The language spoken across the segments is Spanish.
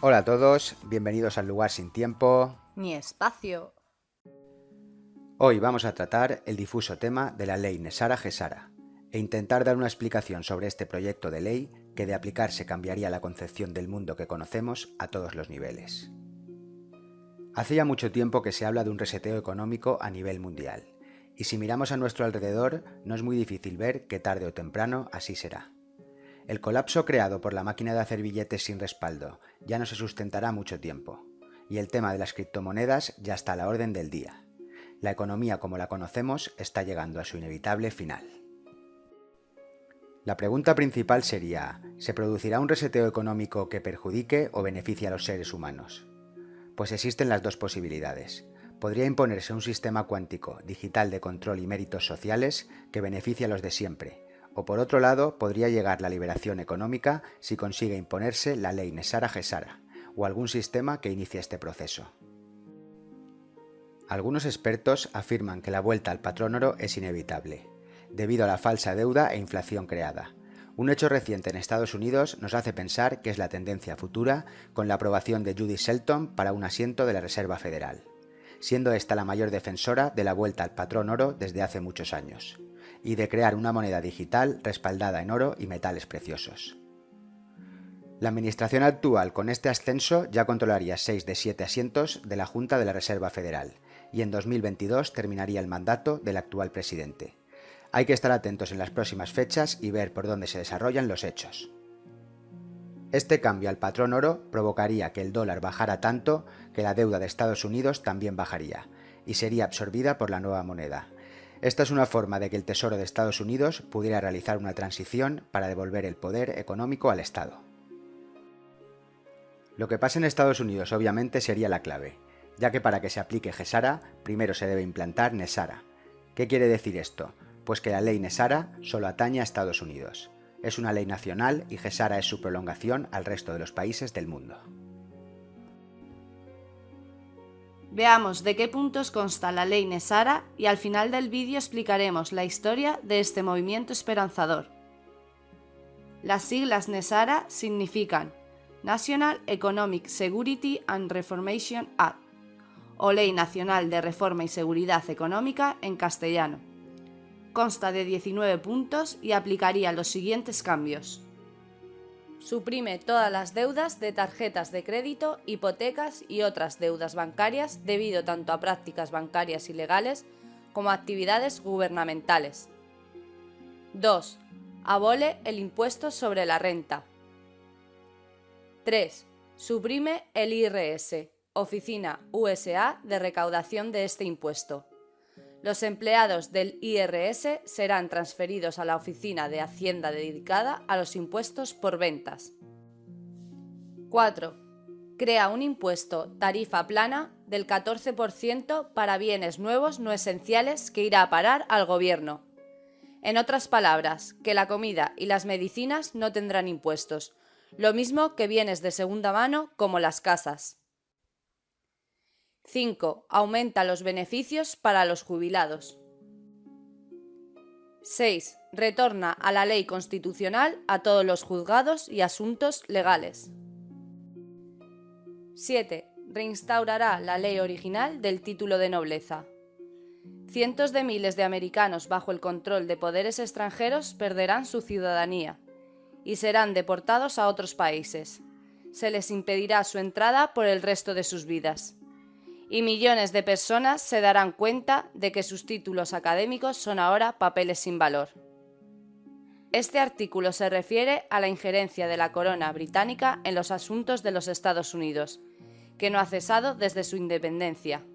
Hola a todos, bienvenidos al Lugar Sin Tiempo. Ni espacio. Hoy vamos a tratar el difuso tema de la ley Nesara-Gesara e intentar dar una explicación sobre este proyecto de ley que de aplicarse cambiaría la concepción del mundo que conocemos a todos los niveles. Hace ya mucho tiempo que se habla de un reseteo económico a nivel mundial, y si miramos a nuestro alrededor no es muy difícil ver que tarde o temprano así será. El colapso creado por la máquina de hacer billetes sin respaldo ya no se sustentará mucho tiempo, y el tema de las criptomonedas ya está a la orden del día. La economía como la conocemos está llegando a su inevitable final. La pregunta principal sería, ¿se producirá un reseteo económico que perjudique o beneficie a los seres humanos? Pues existen las dos posibilidades. Podría imponerse un sistema cuántico digital de control y méritos sociales que beneficie a los de siempre, o por otro lado podría llegar la liberación económica si consigue imponerse la ley Nesara-Gesara, o algún sistema que inicie este proceso. Algunos expertos afirman que la vuelta al patrón oro es inevitable, debido a la falsa deuda e inflación creada. Un hecho reciente en Estados Unidos nos hace pensar que es la tendencia futura con la aprobación de Judy Shelton para un asiento de la Reserva Federal, siendo esta la mayor defensora de la vuelta al patrón oro desde hace muchos años, y de crear una moneda digital respaldada en oro y metales preciosos. La administración actual con este ascenso ya controlaría 6 de 7 asientos de la Junta de la Reserva Federal, y en 2022 terminaría el mandato del actual presidente. Hay que estar atentos en las próximas fechas y ver por dónde se desarrollan los hechos. Este cambio al patrón oro provocaría que el dólar bajara tanto que la deuda de Estados Unidos también bajaría, y sería absorbida por la nueva moneda. Esta es una forma de que el Tesoro de Estados Unidos pudiera realizar una transición para devolver el poder económico al Estado. Lo que pasa en Estados Unidos obviamente sería la clave, ya que para que se aplique Gesara, primero se debe implantar Nesara. ¿Qué quiere decir esto? Pues que la ley Nesara solo atañe a Estados Unidos. Es una ley nacional y Gesara es su prolongación al resto de los países del mundo. Veamos de qué puntos consta la ley Nesara y al final del vídeo explicaremos la historia de este movimiento esperanzador. Las siglas Nesara significan National Economic Security and Reformation Act, o Ley Nacional de Reforma y Seguridad Económica en castellano. Consta de 19 puntos y aplicaría los siguientes cambios. Suprime todas las deudas de tarjetas de crédito, hipotecas y otras deudas bancarias debido tanto a prácticas bancarias ilegales como a actividades gubernamentales. 2. Abole el impuesto sobre la renta. 3. Suprime el IRS, Oficina USA de recaudación de este impuesto. Los empleados del IRS serán transferidos a la Oficina de Hacienda dedicada a los impuestos por ventas. 4. Crea un impuesto tarifa plana del 14% para bienes nuevos no esenciales que irá a parar al gobierno. En otras palabras, que la comida y las medicinas no tendrán impuestos, lo mismo que bienes de segunda mano como las casas. 5. Aumenta los beneficios para los jubilados. 6. Retorna a la ley constitucional a todos los juzgados y asuntos legales. 7. Reinstaurará la ley original del título de nobleza. Cientos de miles de americanos bajo el control de poderes extranjeros perderán su ciudadanía y serán deportados a otros países. Se les impedirá su entrada por el resto de sus vidas. Y millones de personas se darán cuenta de que sus títulos académicos son ahora papeles sin valor. Este artículo se refiere a la injerencia de la corona británica en los asuntos de los Estados Unidos, que no ha cesado desde su independencia.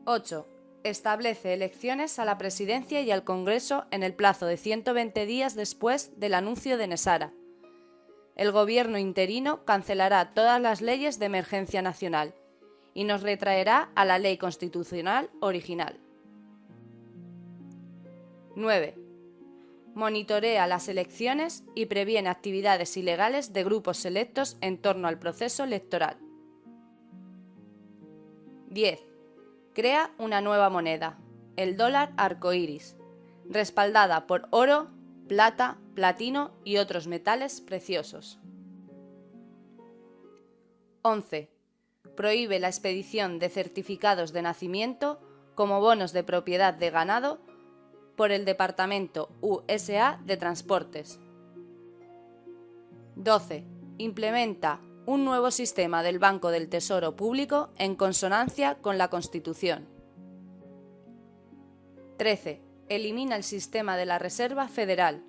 8. Establece elecciones a la presidencia y al Congreso en el plazo de 120 días después del anuncio de Nesara. El gobierno interino cancelará todas las leyes de emergencia nacional y nos retraerá a la ley constitucional original. 9. Monitorea las elecciones y previene actividades ilegales de grupos selectos en torno al proceso electoral. 10. Crea una nueva moneda, el dólar arcoíris, respaldada por oro, plata, platino y otros metales preciosos. 11. Prohíbe la expedición de certificados de nacimiento como bonos de propiedad de ganado por el Departamento USA de Transportes. 12. Implementa un nuevo sistema del Banco del Tesoro Público en consonancia con la Constitución. 13. Elimina el sistema de la Reserva Federal.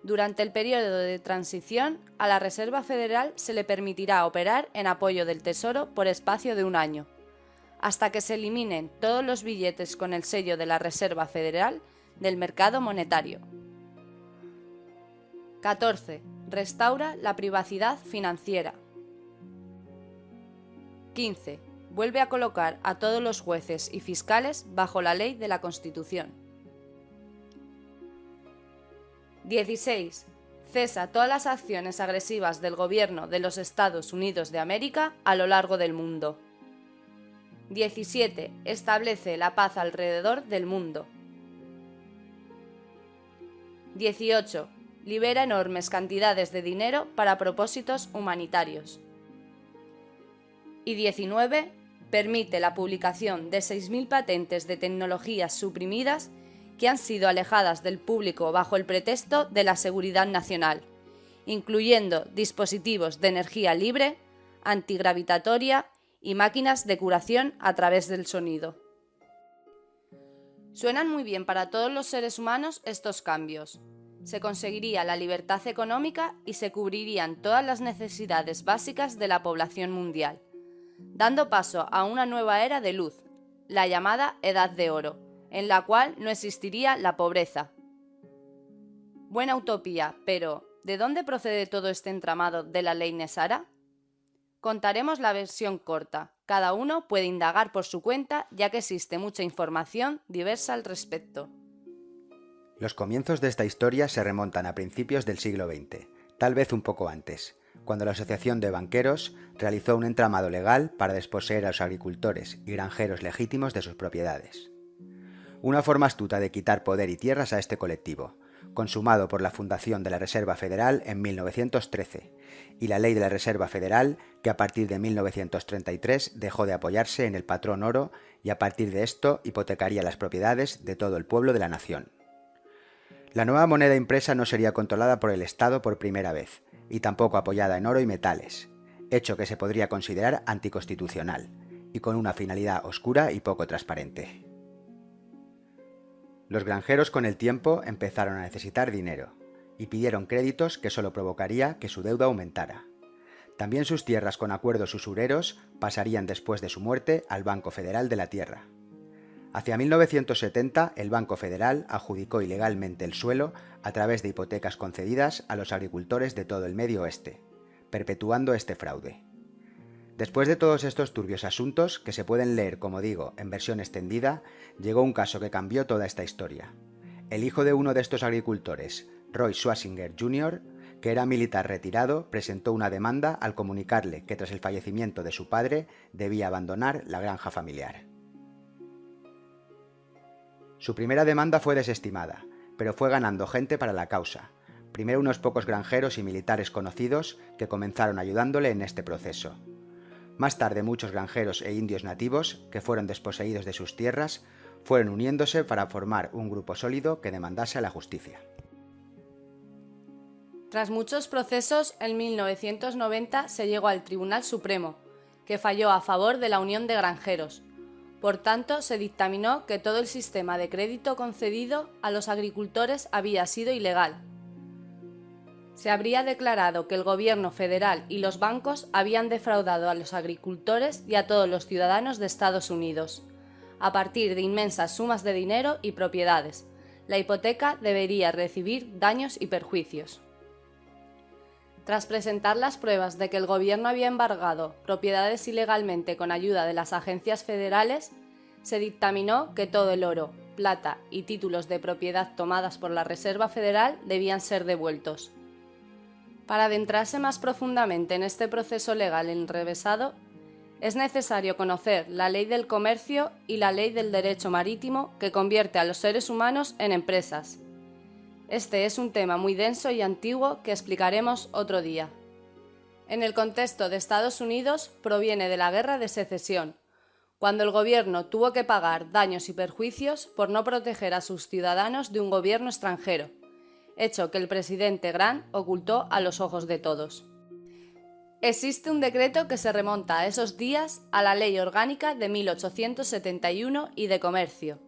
Durante el periodo de transición, a la Reserva Federal se le permitirá operar en apoyo del Tesoro por espacio de un año, hasta que se eliminen todos los billetes con el sello de la Reserva Federal del mercado monetario. 14. Restaura la privacidad financiera. 15. Vuelve a colocar a todos los jueces y fiscales bajo la ley de la Constitución. 16. Cesa todas las acciones agresivas del gobierno de los Estados Unidos de América a lo largo del mundo. 17. Establece la paz alrededor del mundo. 18. Libera enormes cantidades de dinero para propósitos humanitarios. Y 19. Permite la publicación de 6.000 patentes de tecnologías suprimidas que han sido alejadas del público bajo el pretexto de la seguridad nacional, incluyendo dispositivos de energía libre, antigravitatoria y máquinas de curación a través del sonido. Suenan muy bien para todos los seres humanos estos cambios. Se conseguiría la libertad económica y se cubrirían todas las necesidades básicas de la población mundial, dando paso a una nueva era de luz, la llamada Edad de Oro, en la cual no existiría la pobreza. Buena utopía, pero ¿de dónde procede todo este entramado de la ley Nesara? Contaremos la versión corta. Cada uno puede indagar por su cuenta, ya que existe mucha información diversa al respecto. Los comienzos de esta historia se remontan a principios del siglo XX, tal vez un poco antes, cuando la Asociación de Banqueros realizó un entramado legal para desposeer a los agricultores y granjeros legítimos de sus propiedades. Una forma astuta de quitar poder y tierras a este colectivo, consumado por la fundación de la Reserva Federal en 1913, y la Ley de la Reserva Federal, que a partir de 1933 dejó de apoyarse en el patrón oro y a partir de esto hipotecaría las propiedades de todo el pueblo de la nación. La nueva moneda impresa no sería controlada por el Estado por primera vez, y tampoco apoyada en oro y metales, hecho que se podría considerar anticonstitucional, y con una finalidad oscura y poco transparente. Los granjeros con el tiempo empezaron a necesitar dinero, y pidieron créditos que solo provocaría que su deuda aumentara. También sus tierras con acuerdos usureros pasarían después de su muerte al Banco Federal de la Tierra. Hacia 1970, el Banco Federal adjudicó ilegalmente el suelo a través de hipotecas concedidas a los agricultores de todo el Medio Oeste, perpetuando este fraude. Después de todos estos turbios asuntos, que se pueden leer, como digo, en versión extendida, llegó un caso que cambió toda esta historia. El hijo de uno de estos agricultores, Roy Schwasinger Jr., que era militar retirado, presentó una demanda al comunicarle que tras el fallecimiento de su padre debía abandonar la granja familiar. Su primera demanda fue desestimada, pero fue ganando gente para la causa. Primero unos pocos granjeros y militares conocidos que comenzaron ayudándole en este proceso. Más tarde muchos granjeros e indios nativos, que fueron desposeídos de sus tierras, fueron uniéndose para formar un grupo sólido que demandase a la justicia. Tras muchos procesos, en 1990 se llegó al Tribunal Supremo, que falló a favor de la Unión de Granjeros. Por tanto, se dictaminó que todo el sistema de crédito concedido a los agricultores había sido ilegal. Se habría declarado que el gobierno federal y los bancos habían defraudado a los agricultores y a todos los ciudadanos de Estados Unidos. A partir de inmensas sumas de dinero y propiedades, la hipoteca debería recibir daños y perjuicios. Tras presentar las pruebas de que el gobierno había embargado propiedades ilegalmente con ayuda de las agencias federales, se dictaminó que todo el oro, plata y títulos de propiedad tomadas por la Reserva Federal debían ser devueltos. Para adentrarse más profundamente en este proceso legal enrevesado, es necesario conocer la ley del comercio y la ley del derecho marítimo que convierte a los seres humanos en empresas. Este es un tema muy denso y antiguo que explicaremos otro día. En el contexto de Estados Unidos proviene de la Guerra de Secesión, cuando el gobierno tuvo que pagar daños y perjuicios por no proteger a sus ciudadanos de un gobierno extranjero, hecho que el presidente Grant ocultó a los ojos de todos. Existe un decreto que se remonta a esos días a la Ley Orgánica de 1871 y de Comercio,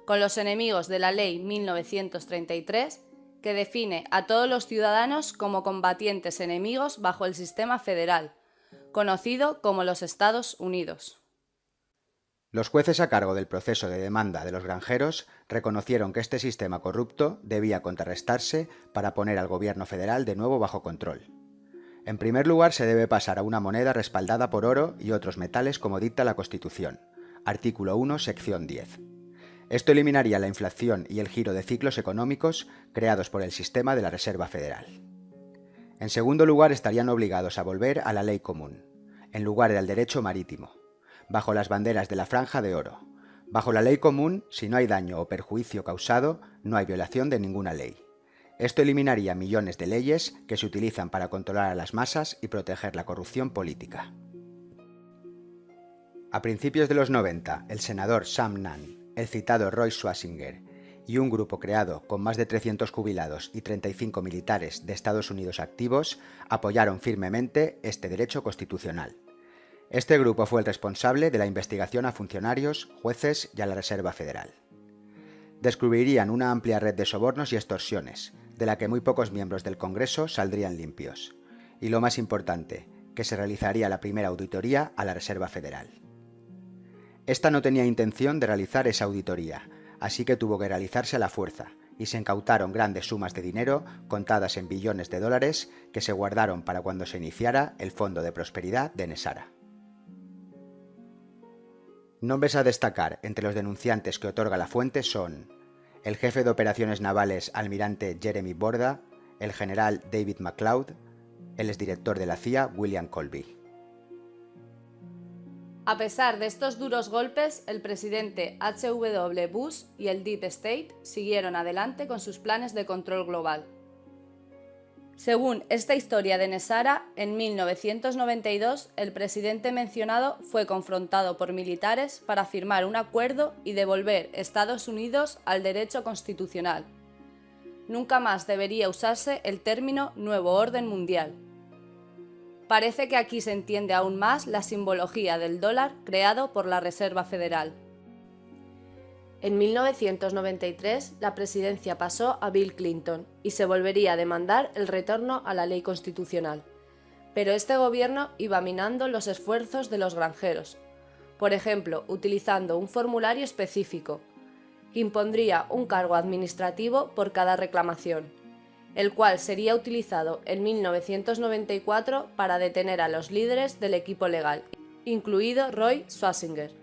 con los enemigos de la Ley 1933, que define a todos los ciudadanos como combatientes enemigos bajo el sistema federal, conocido como los Estados Unidos. Los jueces a cargo del proceso de demanda de los granjeros reconocieron que este sistema corrupto debía contrarrestarse para poner al gobierno federal de nuevo bajo control. En primer lugar, se debe pasar a una moneda respaldada por oro y otros metales como dicta la Constitución. Artículo 1, sección 10. Esto eliminaría la inflación y el giro de ciclos económicos creados por el sistema de la Reserva Federal. En segundo lugar, estarían obligados a volver a la ley común, en lugar del derecho marítimo, bajo las banderas de la franja de oro. Bajo la ley común, si no hay daño o perjuicio causado, no hay violación de ninguna ley. Esto eliminaría millones de leyes que se utilizan para controlar a las masas y proteger la corrupción política. A principios de los 90, el senador Sam Nunn, el citado Roy Swasinger y un grupo creado con más de 300 jubilados y 35 militares de Estados Unidos activos apoyaron firmemente este derecho constitucional. Este grupo fue el responsable de la investigación a funcionarios, jueces y a la Reserva Federal. Descubrirían una amplia red de sobornos y extorsiones, de la que muy pocos miembros del Congreso saldrían limpios. Y lo más importante, que se realizaría la primera auditoría a la Reserva Federal. Esta no tenía intención de realizar esa auditoría, así que tuvo que realizarse a la fuerza, y se incautaron grandes sumas de dinero, contadas en billones de dólares, que se guardaron para cuando se iniciara el Fondo de Prosperidad de Nesara. Nombres a destacar entre los denunciantes que otorga la fuente son el jefe de operaciones navales almirante Jeremy Borda, el general David McLeod, el exdirector de la CIA William Colby. A pesar de estos duros golpes, el presidente H.W. Bush y el Deep State siguieron adelante con sus planes de control global. Según esta historia de Nesara, en 1992 el presidente mencionado fue confrontado por militares para firmar un acuerdo y devolver Estados Unidos al derecho constitucional. Nunca más debería usarse el término Nuevo Orden Mundial. Parece que aquí se entiende aún más la simbología del dólar creado por la Reserva Federal. En 1993, la presidencia pasó a Bill Clinton y se volvería a demandar el retorno a la ley constitucional. Pero este gobierno iba minando los esfuerzos de los granjeros, por ejemplo, utilizando un formulario específico, que impondría un cargo administrativo por cada reclamación, el cual sería utilizado en 1994 para detener a los líderes del equipo legal, incluido Roy Swasinger.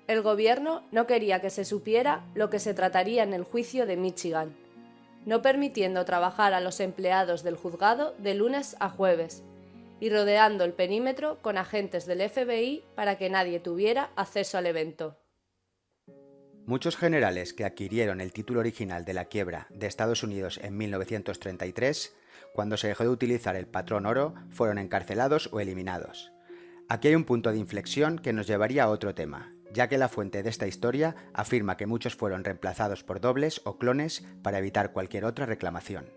El gobierno no quería que se supiera lo que se trataría en el juicio de Michigan, no permitiendo trabajar a los empleados del juzgado de lunes a jueves y rodeando el perímetro con agentes del FBI para que nadie tuviera acceso al evento. Muchos generales que adquirieron el título original de la quiebra de Estados Unidos en 1933, cuando se dejó de utilizar el patrón oro, fueron encarcelados o eliminados. Aquí hay un punto de inflexión que nos llevaría a otro tema, ya que la fuente de esta historia afirma que muchos fueron reemplazados por dobles o clones para evitar cualquier otra reclamación.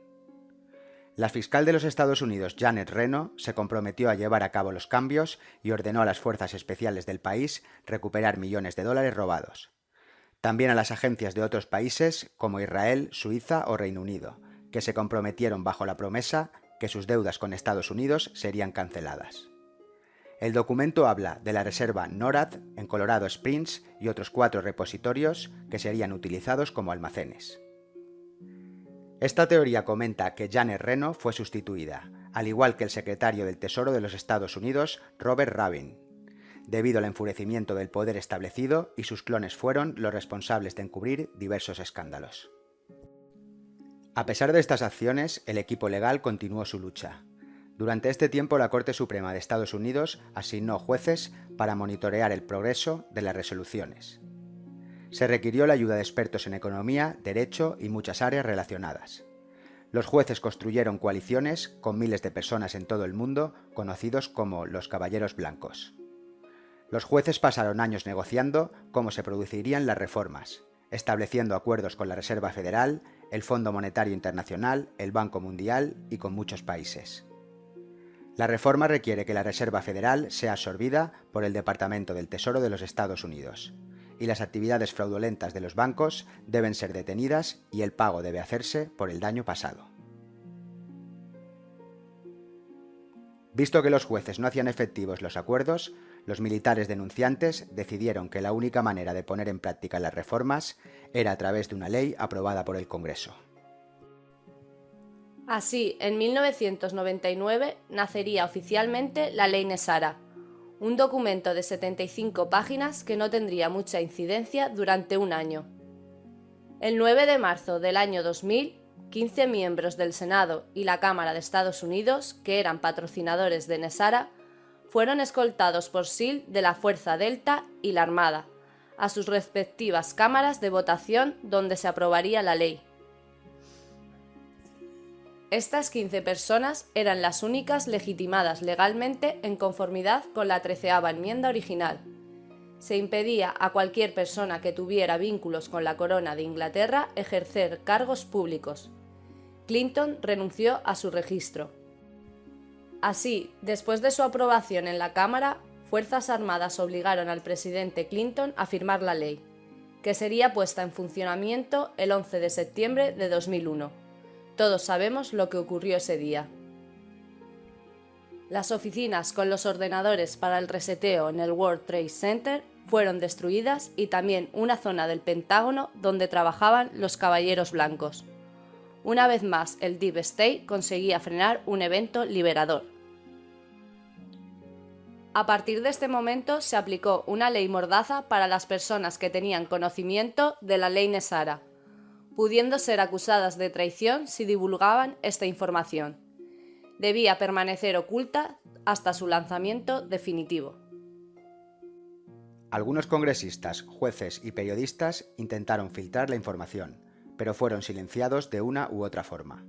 La fiscal de los Estados Unidos, Janet Reno, se comprometió a llevar a cabo los cambios y ordenó a las fuerzas especiales del país recuperar millones de dólares robados. También a las agencias de otros países como Israel, Suiza o Reino Unido, que se comprometieron bajo la promesa que sus deudas con Estados Unidos serían canceladas. El documento habla de la reserva NORAD en Colorado Springs y otros 4 repositorios que serían utilizados como almacenes. Esta teoría comenta que Janet Reno fue sustituida, al igual que el secretario del Tesoro de los Estados Unidos, Robert Rabin, debido al enfurecimiento del poder establecido, y sus clones fueron los responsables de encubrir diversos escándalos. A pesar de estas acciones, el equipo legal continuó su lucha. Durante este tiempo, la Corte Suprema de Estados Unidos asignó jueces para monitorear el progreso de las resoluciones. Se requirió la ayuda de expertos en economía, derecho y muchas áreas relacionadas. Los jueces construyeron coaliciones con miles de personas en todo el mundo, conocidos como los Caballeros Blancos. Los jueces pasaron años negociando cómo se producirían las reformas, estableciendo acuerdos con la Reserva Federal, el Fondo Monetario Internacional, el Banco Mundial y con muchos países. La reforma requiere que la Reserva Federal sea absorbida por el Departamento del Tesoro de los Estados Unidos, y las actividades fraudulentas de los bancos deben ser detenidas y el pago debe hacerse por el daño pasado. Visto que los jueces no hacían efectivos los acuerdos, los militares denunciantes decidieron que la única manera de poner en práctica las reformas era a través de una ley aprobada por el Congreso. Así, en 1999 nacería oficialmente la Ley Nesara, un documento de 75 páginas que no tendría mucha incidencia durante un año. El 9 de marzo del año 2000, 15 miembros del Senado y la Cámara de Estados Unidos, que eran patrocinadores de Nesara, fueron escoltados por SEAL de la Fuerza Delta y la Armada, a sus respectivas cámaras de votación donde se aprobaría la ley. Estas 15 personas eran las únicas legitimadas legalmente en conformidad con la 13ª enmienda original. Se impedía a cualquier persona que tuviera vínculos con la corona de Inglaterra ejercer cargos públicos. Clinton renunció a su registro. Así, después de su aprobación en la Cámara, Fuerzas Armadas obligaron al presidente Clinton a firmar la ley, que sería puesta en funcionamiento el 11 de septiembre de 2001. Todos sabemos lo que ocurrió ese día. Las oficinas con los ordenadores para el reseteo en el World Trade Center fueron destruidas y también una zona del Pentágono donde trabajaban los Caballeros Blancos. Una vez más, el Deep State conseguía frenar un evento liberador. A partir de este momento se aplicó una ley mordaza para las personas que tenían conocimiento de la ley Nesara, pudiendo ser acusadas de traición si divulgaban esta información. Debía permanecer oculta hasta su lanzamiento definitivo. Algunos congresistas, jueces y periodistas intentaron filtrar la información, pero fueron silenciados de una u otra forma.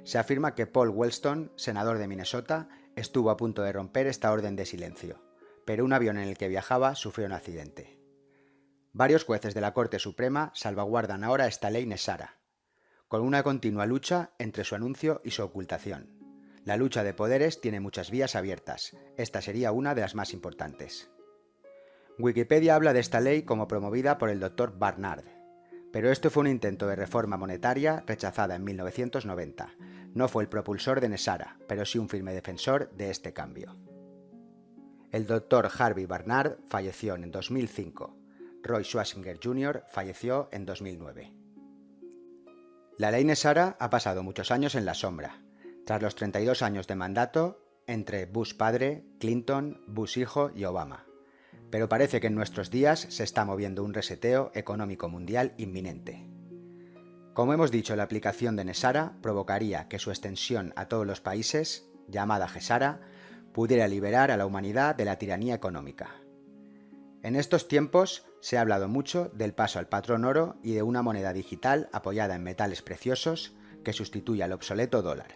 Se afirma que Paul Wellstone, senador de Minnesota, estuvo a punto de romper esta orden de silencio, pero un avión en el que viajaba sufrió un accidente. Varios jueces de la Corte Suprema salvaguardan ahora esta ley Nesara, con una continua lucha entre su anuncio y su ocultación. La lucha de poderes tiene muchas vías abiertas, esta sería una de las más importantes. Wikipedia habla de esta ley como promovida por el Dr. Barnard, pero esto fue un intento de reforma monetaria rechazada en 1990. No fue el propulsor de Nesara, pero sí un firme defensor de este cambio. El Dr. Harvey Barnard falleció en 2005. Roy Schwasinger Jr. falleció en 2009. La ley Nesara ha pasado muchos años en la sombra. Tras los 32 años de mandato entre Bush padre, Clinton, Bush hijo y Obama. Pero parece que en nuestros días se está moviendo un reseteo económico mundial inminente. Como hemos dicho, la aplicación de Nesara provocaría que su extensión a todos los países, llamada Gesara, pudiera liberar a la humanidad de la tiranía económica. En estos tiempos se ha hablado mucho del paso al patrón oro y de una moneda digital apoyada en metales preciosos que sustituya al obsoleto dólar.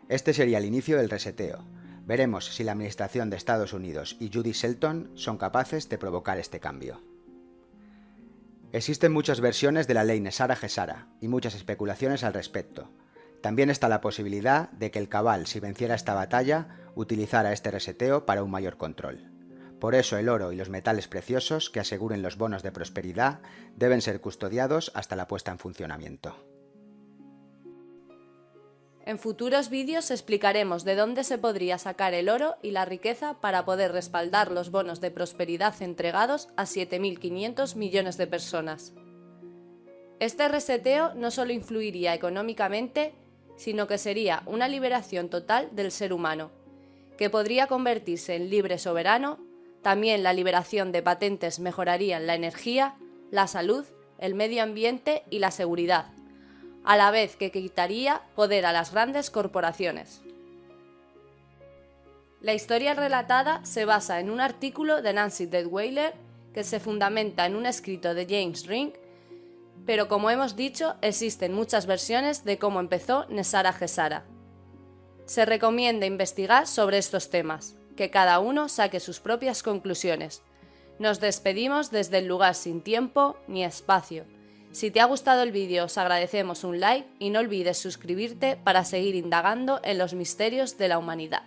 Este sería el inicio del reseteo. Veremos si la administración de Estados Unidos y Judy Shelton son capaces de provocar este cambio. Existen muchas versiones de la ley Nesara-Gesara y muchas especulaciones al respecto. También está la posibilidad de que el Cabal, si venciera esta batalla, utilizara este reseteo para un mayor control. Por eso el oro y los metales preciosos que aseguren los bonos de prosperidad deben ser custodiados hasta la puesta en funcionamiento. En futuros vídeos explicaremos de dónde se podría sacar el oro y la riqueza para poder respaldar los bonos de prosperidad entregados a 7.500 millones de personas. Este reseteo no solo influiría económicamente, sino que sería una liberación total del ser humano, que podría convertirse en libre soberano. También la liberación de patentes mejorarían la energía, la salud, el medio ambiente y la seguridad, a la vez que quitaría poder a las grandes corporaciones. La historia relatada se basa en un artículo de Nancy Detweiler que se fundamenta en un escrito de James Rink, Pero como hemos dicho, existen muchas versiones de cómo empezó Nesara Gesara. Se recomienda investigar sobre estos temas, que cada uno saque sus propias conclusiones. Nos despedimos desde el lugar sin tiempo ni espacio. Si te ha gustado el vídeo, os agradecemos un like y no olvides suscribirte para seguir indagando en los misterios de la humanidad.